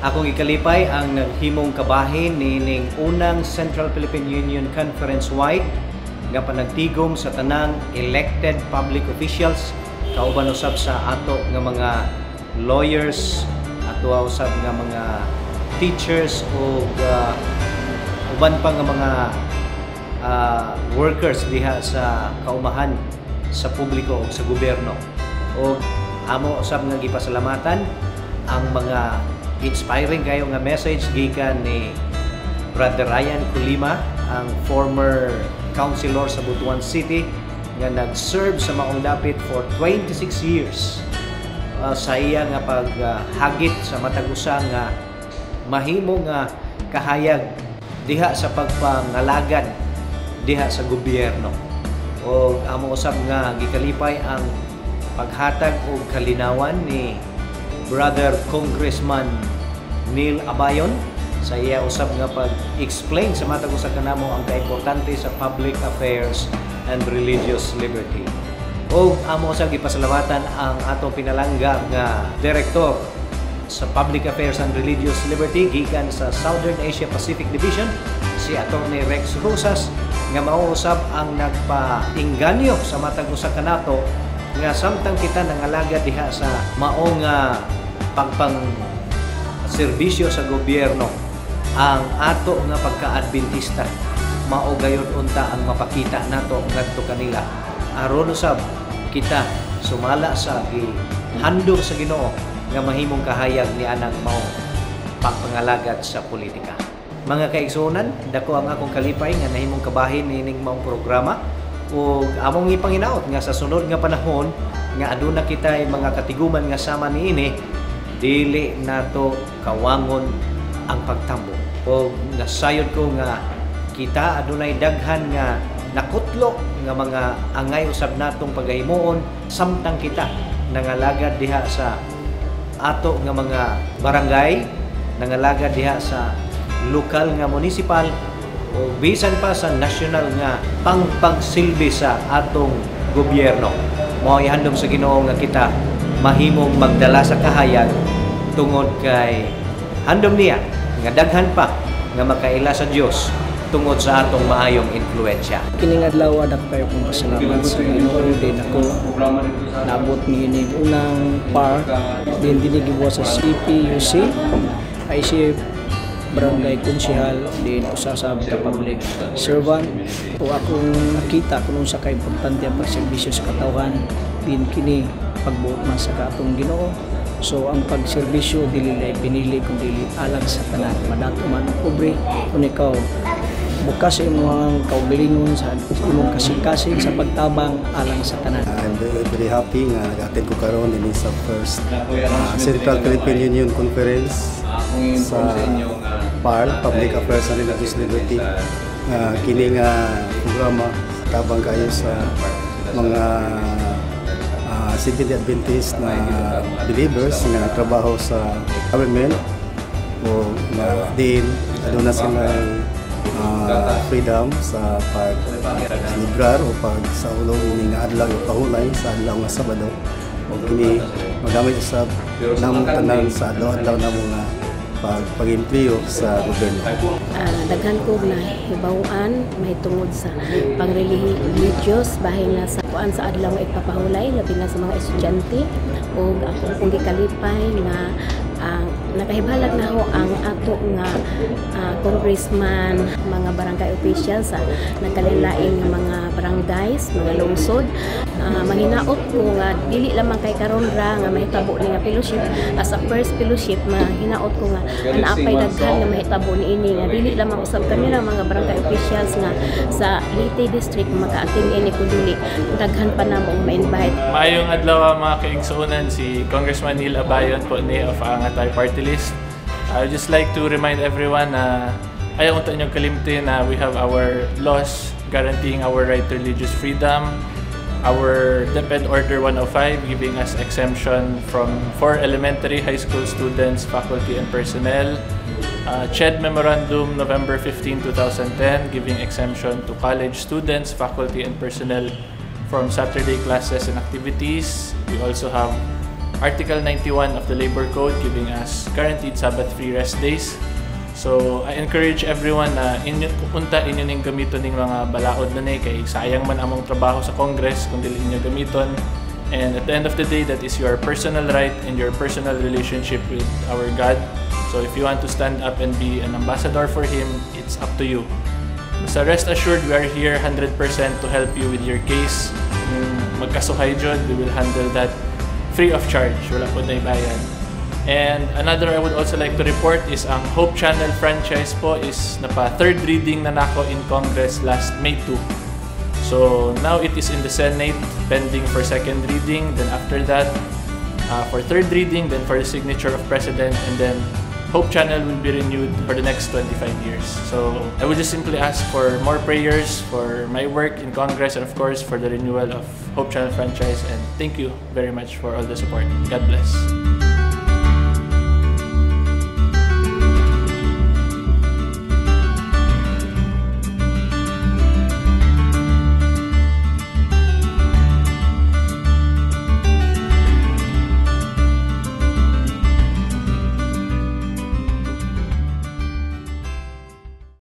Akong ikalipay ang naghimong kabahin nining unang Central Philippine Union Conference-wide nga panagtigom sa tanang elected public officials kauban usab sa ato nga mga lawyers, ato usab nga mga teachers o uban pa nga mga workers diha sa kaumahan sa publiko o sa gobyerno. O amo usab nga gipasalamatan ang mga inspiring kayo nga message gikan ni Brother Ryan Colima, ang former councilor sa Butuan City nga nag-serve sa maong dapit for 26 years sa iya nga paghagit sa matag usa nga mahimo nga kahayag diha sa pagpangalagad diha sa gobyerno. O amo usab nga gikalipay ang paghatag og kalinawan ni Brother Congressman Neil Abayon sa iya usab nga pag-explain sa matag usa kanamo ang kaimportante sa public affairs and religious liberty. O amo usab gipasalamatan ang atong pinalangga nga direktor sa Public Affairs and Religious Liberty gikan sa Southern Asia Pacific Division, si Attorney Rex Rosas, nga mao usab ang nagpainganyo sa matag usa kanato nga samtang kita nangalagad diha sa mao nga serbisyo sa gobyerno, ang ato nga pagka-adventista mao gayud unta ang mapakita nato ngadto kanila aron usab kita sumala sa gihandom sa Ginoo nga mahimong kahayag ni anang mao pagpangalagad sa politika. Mga kaigsuonan, dako ang akong kalipay nga nahimong kabahin nining maong programa ug among ipanginaot nga sa sunod nga panahon nga aduna kitay mga katiguman nga sama niini, dili nato kawangon ang pagtambo. O nasayod ko nga kita adunay daghan nga nakutlo nga mga angay usab natong paghimuon samtang kita nangalagad diha sa ato nga mga barangay, nangalagad diha sa lokal nga municipal o bisan pa sa national nga pagsilbi sa atong gobyerno. Mao ihandom sa Ginoo nga kita mahimong magdala sa kahayag tungod kay handom niya nga daghan pa nga makaila sa Dios tungod sa atong maayong influensya. Kining adlaw dako kayo kong pasalamat sa Ginoo din ako naabot niini unang park din dinigiwa sa CPUC IC barangay konsehal din usa sa public servant o akong nakita kung sa kaimportante ang pagserbisyo sa katawhan din kini pagbuot man sa atong Ginoo. So ang pagserbisyo dili na pinili kundi alang sa tanan, madato man pobre kung ikaw bukas sa imong kaugalingon sa imong kasing-kasing sa pagtabang alang sa tanan. I'm very happy nga nag-attend ko karon ini sa first Central Philippine Union Conference sa PARL, Public Affairs and Religious Liberty. Kini nga programa tabang kayo sa mga Seventh-day Adventist na believers nga trabaho sa government o na din aduna sila freedom sa pag-librar o pag-saulong ini nga adlaw o pahulay sa adlaw nga Sabado o kini magamit sa namong tanan sa adlaw-adlaw na mga pag-empleo sa gobyerno. Daghan ko na hibawaan may tungod sa pang-religious bahin na sa kuan sa adlaw nga ipapahulay labi na sa mga estudyante o ako kung gikalipay na nakahibalag na ho ang ato nga congressman, mga barangay officials sa nagkalilain nga mga barangays, mga lungsod. Manghinaot ko nga dili lamang kay karon ra nga mahitabo ni nga fellowship as a first fellowship, mahinaot ko nga naapay daghan nga mahitabo niini nga dili lamang usab kanila mga barangay officials nga sa Leyte district maka-attend ini kundi daghan pa namo ma-invite. Maayong adlaw mga kaigsuonan, si Congressman Neil Abayon po ni of Angatay Party List. I would just like to remind everyone na ayaw unta inyong kalimtin na we have our laws guaranteeing our right to religious freedom, our DepEd Order 105 giving us exemption for elementary high school students, faculty and personnel, CHED Memorandum November 15, 2010 giving exemption to college students, faculty and personnel from Saturday classes and activities. We also have Article 91 of the Labor Code giving us guaranteed Sabbath-free rest days. So I encourage everyone na unta inyo ning gamiton ning mga balaod na kay sayang man among trabaho sa Congress kung dili inyo gamiton. And at the end of the day, that is your personal right and your personal relationship with our God. So if you want to stand up and be an ambassador for Him, it's up to you. So rest assured, we are here 100% to help you with your case. Kung magkasuhay jud, we will handle that free of charge. Wala po na ibayan. And another I would also like to report is ang Hope Channel franchise po is napa third reading na nako in Congress last May 2. So now it is in the Senate pending for second reading. Then after that, for third reading, then for the signature of President, and then Hope Channel will be renewed for the next 25 years. So I would just simply ask for more prayers for my work in Congress and of course for the renewal of Hope Channel franchise. And thank you very much for all the support. God bless.